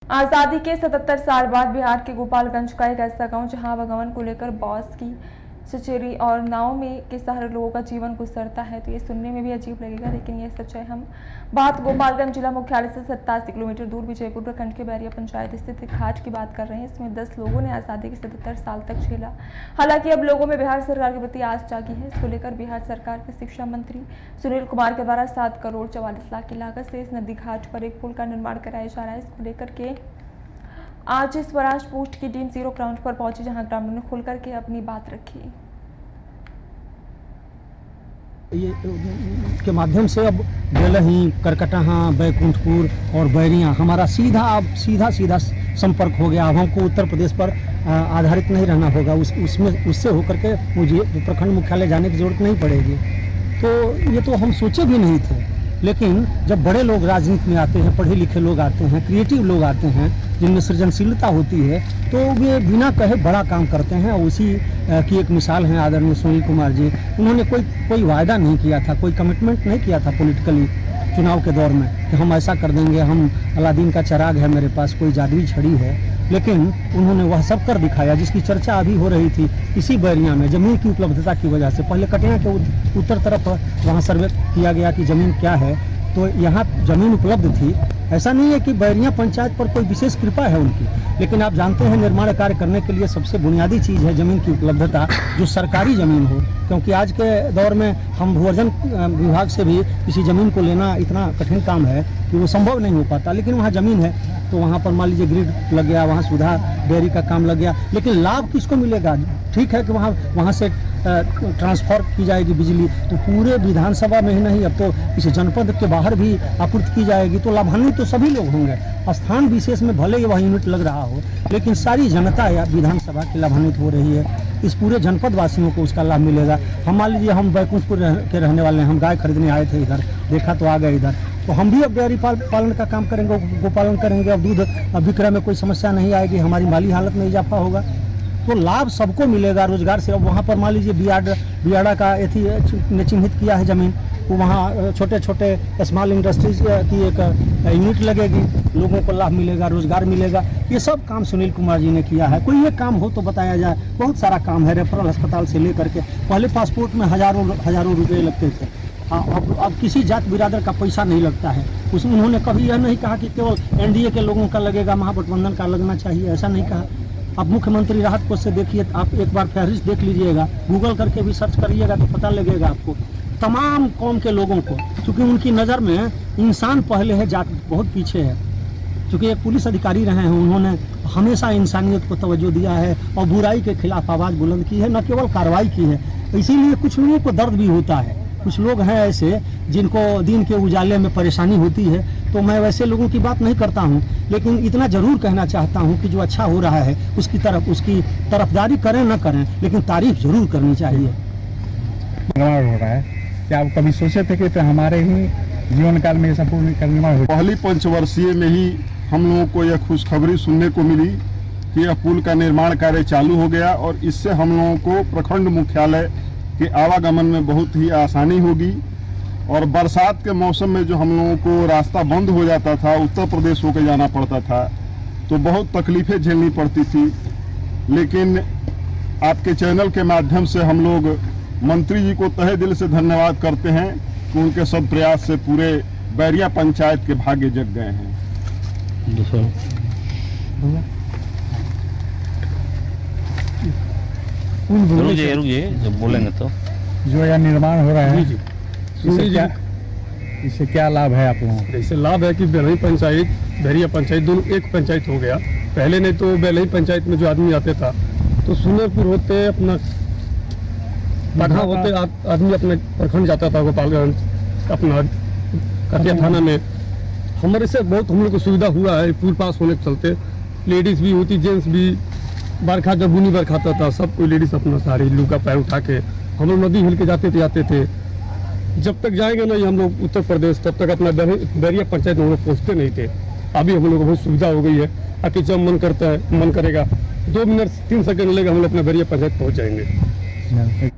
आजादी के 77 साल बाद बिहार के गोपालगंज का एक ऐसा गांव जहां आवागमन को लेकर बांस की चचेरी और नाव में के सहारे लोगों का जीवन गुजरता है, तो ये सुनने में भी अजीब लगेगा, लेकिन ये सच है। हम बात गोपालगंज जिला मुख्यालय से 87 किलोमीटर दूर विजयपुर प्रखंड के बैरिया पंचायत स्थित एक घाट की बात कर रहे हैं। इसमें 10 लोगों ने आज़ादी के 77 साल तक झेला। हालांकि अब लोगों में बिहार सरकार के प्रति आस जागी है। इसको लेकर बिहार सरकार के शिक्षा मंत्री सुनील कुमार के द्वारा 7 करोड़ 44 लाख की लागत से इस नदी घाट पर एक पुल का निर्माण कराया जा रहा है। इसको लेकर के आज स्वराज पोस्ट की टीम 0 ग्राउंड पर पहुंची, जहां ग्रामीणों ने खुलकर के अपनी बात रखी। ये के माध्यम से अब बेलही, करकटहा, बैकुंठपुर और बैरिया हमारा सीधा संपर्क हो गया। अब हमको उत्तर प्रदेश पर आधारित नहीं रहना होगा, उससे होकर के मुझे प्रखंड मुख्यालय जाने की जरूरत नहीं पड़ेगी। तो ये तो हम सोचे भी नहीं थे, लेकिन जब बड़े लोग राजनीति में आते हैं, पढ़े लिखे लोग आते हैं, क्रिएटिव लोग आते हैं, जिनमें सृजनशीलता होती है, तो वे बिना कहे बड़ा काम करते हैं। और उसी की एक मिसाल है आदरणीय सुनील कुमार जी। उन्होंने कोई वायदा नहीं किया था, कोई कमिटमेंट नहीं किया था पॉलिटिकली चुनाव के दौर में कि हम ऐसा कर देंगे, हम अलादीन का चिराग है मेरे पास, कोई जादुई छड़ी है। लेकिन उन्होंने वह सब कर दिखाया जिसकी चर्चा अभी हो रही थी इसी बैरिया में, जमीन की उपलब्धता की वजह से। पहले कटिया के उत्तर तरफ वहाँ सर्वे किया गया कि ज़मीन क्या है, तो यहाँ ज़मीन उपलब्ध थी। ऐसा नहीं है कि बैरिया पंचायत पर कोई विशेष कृपा है उनकी, लेकिन आप जानते हैं निर्माण कार्य करने के लिए सबसे बुनियादी चीज़ है ज़मीन की उपलब्धता, जो सरकारी ज़मीन हो। क्योंकि आज के दौर में हम भूअर्जन विभाग से भी किसी ज़मीन को लेना इतना कठिन काम है कि वो संभव नहीं हो पाता। लेकिन वहाँ ज़मीन है तो वहाँ पर मान लीजिए ग्रिड लग गया, वहाँ सुधा डेयरी का काम लग गया, लेकिन लाभ किसको मिलेगा? ठीक है कि वहाँ से ट्रांसफर की जाएगी बिजली, तो पूरे विधानसभा में ही नहीं, अब तो किसी जनपद के बाहर भी आपूर्ति की जाएगी, तो लाभान्वित तो सभी लोग होंगे। स्थान विशेष में भले ही वह यूनिट लग रहा हो, लेकिन सारी जनता या विधानसभा की लाभान्वित हो रही है। इस पूरे जनपद वासियों को उसका लाभ मिलेगा। हम मान लीजिए हम बैकुंठपुर के रहने वाले हैं, हम गाय खरीदने आए थे इधर, देखा तो आ गए इधर, तो हम भी अब डेयरी पालन का काम करेंगे, गोपालन करेंगे। अब दूध विक्रय में कोई समस्या नहीं आएगी, हमारी माली हालत में इजाफा होगा, तो लाभ सबको मिलेगा रोजगार से। अब वहाँ पर मान लीजिए बियाड़ा का एथी ने चिन्हित किया है ज़मीन, तो वहाँ छोटे छोटे स्मॉल इंडस्ट्रीज की एक यूनिट लगेगी, लोगों को लाभ मिलेगा, रोजगार मिलेगा। ये सब काम सुनील कुमार जी ने किया है। कोई एक काम हो तो बताया जाए, बहुत सारा काम है। रेफरल अस्पताल से लेकर के, पहले पासपोर्ट में हजारों रुपये लगते थे, अब किसी जात बिरादर का पैसा नहीं लगता है। उसमें उन्होंने कभी यह नहीं कहा कि केवल एनडीए के लोगों का लगेगा, महागठबंधन का लगना चाहिए, ऐसा नहीं कहा। अब मुख्यमंत्री राहत कोष से देखिए, आप एक बार फहरिस्त देख लीजिएगा, गूगल करके भी सर्च करिएगा तो पता लगेगा आपको। तमाम कौम के लोगों को, क्योंकि उनकी नज़र में इंसान पहले है, जात बहुत पीछे है। क्योंकि एक पुलिस अधिकारी रहे हैं, उन्होंने हमेशा इंसानियत को तवज्जो दिया है और बुराई के खिलाफ आवाज़ बुलंद की है, न केवल कार्रवाई की है। इसीलिए कुछ लोगों को दर्द भी होता है। कुछ लोग हैं ऐसे जिनको दिन के उजाले में परेशानी होती है, तो मैं वैसे लोगों की बात नहीं करता हूं, लेकिन इतना जरूर कहना चाहता हूं कि जो अच्छा हो रहा है उसकी तरफदारी करें न करें, लेकिन तारीफ जरूर करनी चाहिए। निर्माण हो रहा है, क्या आप कभी सोचे थे कि हमारे ही जीवन काल में ये संपूर्ण निर्माण हो? पहली पंचवर्षीय में ही हम लोगों को यह खुशखबरी सुनने को मिली कि यह पुल का निर्माण कार्य चालू हो गया, और इससे हम लोगों को प्रखंड मुख्यालय के आवागमन में बहुत ही आसानी होगी। और बरसात के मौसम में जो हम लोगों को रास्ता बंद हो जाता था, उत्तर प्रदेश होकर जाना पड़ता था, तो बहुत तकलीफें झेलनी पड़ती थी। लेकिन आपके चैनल के माध्यम से हम लोग मंत्री जी को तहे दिल से धन्यवाद करते हैं कि उनके सब प्रयास से पूरे बैरिया पंचायत के भाग्य जग गए हैं। रुकिए जब बोलेंगे तो जो यह निर्माण हो रहा है इससे क्या लाभ है आप लोगों को? इससे लाभ है कि बेलही पंचायत, बैरिया पंचायत दोनों एक पंचायत हो गया। पहले नहीं तो बेलही पंचायत में जो आदमी आते था तो सुंदरपुर होते अपना पढ़ा होते आदमी अपने प्रखंड जाता था, गोपालगंज अपना कटिया थाना में। हमारे से बहुत हम लोग को सुविधा हुआ है पुल पास होने के चलते। लेडीज़ भी होती, जेंट्स भी, बरखा जब बुनी बरखा आता था सब कोई लेडीज़ अपना सारी लू का पैर उठा के हम लोग नदी हिल के जाते थे। जब तक जाएंगे नहीं हम लोग उत्तर प्रदेश, तब तक अपना बैरिया पंचायत में हम लोग पहुँचते नहीं थे। अभी हम लोग को बहुत सुविधा हो गई है। आके जब मन करेगा 2 मिनट 3 सेकंड लगेगा, हम लोग अपना बैरिया पंचायत पहुँच जाएंगे।